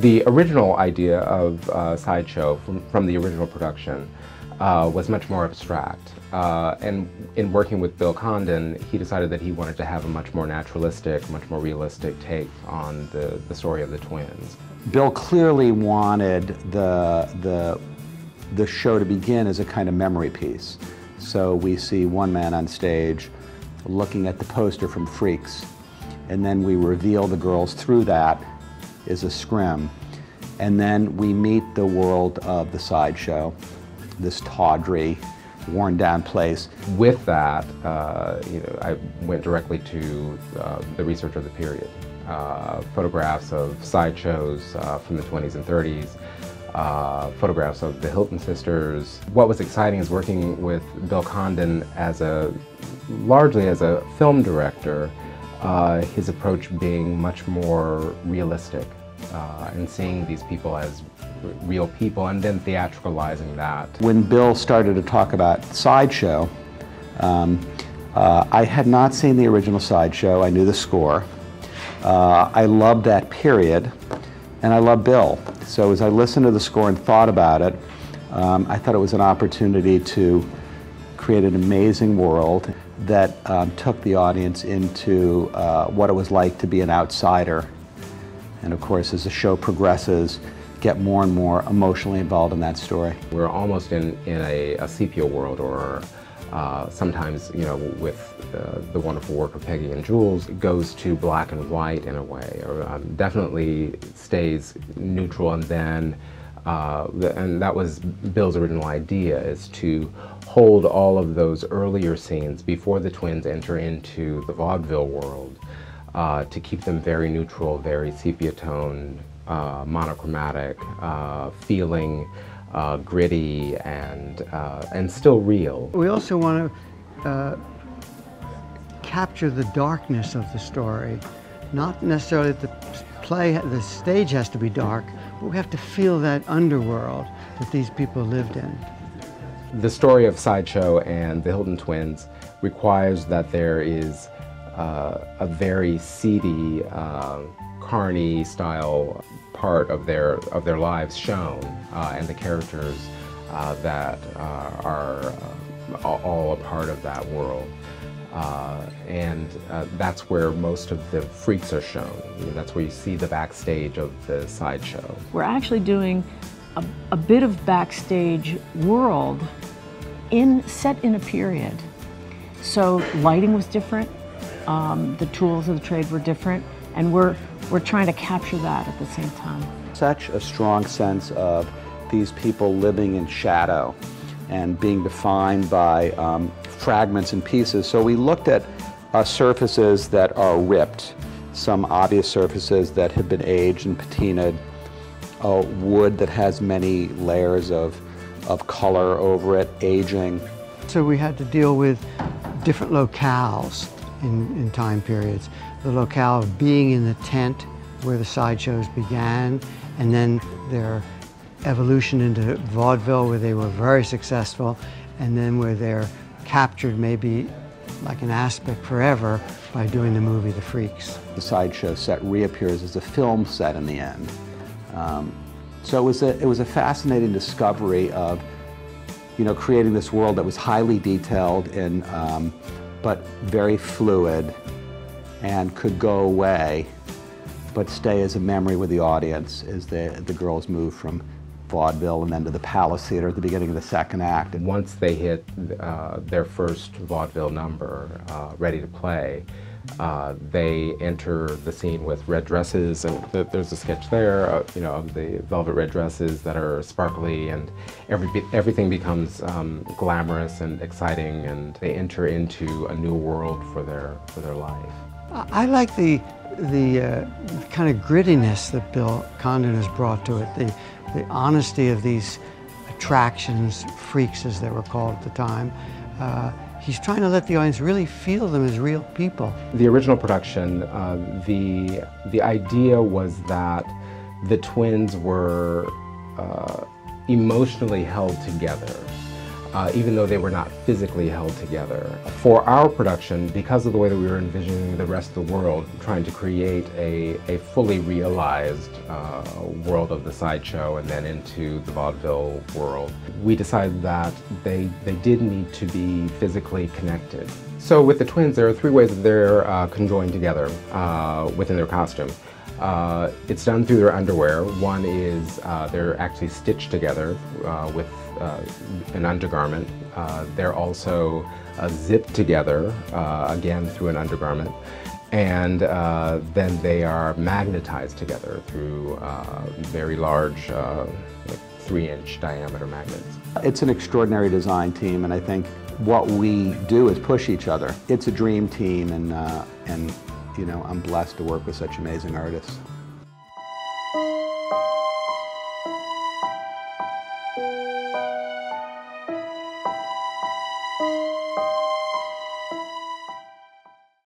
The original idea of Sideshow from the original production was much more abstract. And in working with Bill Condon, he decided that he wanted to have a much more naturalistic, much more realistic take on the story of the twins. Bill clearly wanted the show to begin as a kind of memory piece. So we see one man on stage looking at the poster from Freaks, and then we reveal the girls through that is a scrim. And then we meet the world of the Sideshow, this tawdry, worn down place. With that, I went directly to the research of the period. Photographs of sideshows from the 20s and 30s, photographs of the Hilton sisters. What was exciting is working with Bill Condon largely as a film director, his approach being much more realistic and seeing these people as real people and then theatricalizing that. When Bill started to talk about Sideshow, I had not seen the original Sideshow. I knew the score. I loved that period, and I loved Bill. So as I listened to the score and thought about it, I thought it was an opportunity to create an amazing world that took the audience into what it was like to be an outsider. And of course, as the show progresses, get more and more emotionally involved in that story. We're almost in a sepia world, or sometimes, with the wonderful work of Peggy and Jules, it goes to black and white in a way, or definitely stays neutral, and then, and that was Bill's original idea, is to hold all of those earlier scenes before the twins enter into the vaudeville world, to keep them very neutral, very sepia-toned, monochromatic, feeling gritty and still real. We also want to capture the darkness of the story. Not necessarily that the stage has to be dark, but we have to feel that underworld that these people lived in. The story of Sideshow and the Hilton twins requires that there is a very seedy, carny style part of their lives shown, and the characters that are all a part of that world. And that's where most of the freaks are shown. That's where you see the backstage of the Sideshow. We're actually doing a bit of backstage world set in a period. So lighting was different, the tools of the trade were different, and we're trying to capture that at the same time. Such a strong sense of these people living in shadow and being defined by fragments and pieces. So we looked at surfaces that are ripped, some obvious surfaces that have been aged and patinaed, wood that has many layers of color over it, aging. So we had to deal with different locales in time periods. The locale of being in the tent where the sideshows began, and then their evolution into vaudeville where they were very successful, and then where they're captured maybe like an aspect forever by doing the movie The Freaks. The Sideshow set reappears as a film set in the end. So it was a fascinating discovery of, creating this world that was highly detailed and but very fluid and could go away, but stay as a memory with the audience as the girls move from vaudeville and then to the Palace Theater at the beginning of the second act. And once they hit their first vaudeville number, ready to play, they enter the scene with red dresses, and there's a sketch there, of the velvet red dresses that are sparkly, and everything becomes glamorous and exciting, and they enter into a new world for their life. I like the kind of grittiness that Bill Condon has brought to it, the honesty of these attractions, freaks as they were called at the time. He's trying to let the audience really feel them as real people. The original production, the idea was that the twins were emotionally held together even though they were not physically held together. For our production, because of the way that we were envisioning the rest of the world, trying to create a fully realized world of the sideshow and then into the vaudeville world, we decided that they did need to be physically connected. So with the twins, there are three ways that they're conjoined together within their costume. It's done through their underwear. One is they're actually stitched together with an undergarment. They're also zipped together, again through an undergarment. And then they are magnetized together through very large, like 3-inch diameter magnets. It's an extraordinary design team, and I think what we do is push each other. It's a dream team, and you know, I'm blessed to work with such amazing artists.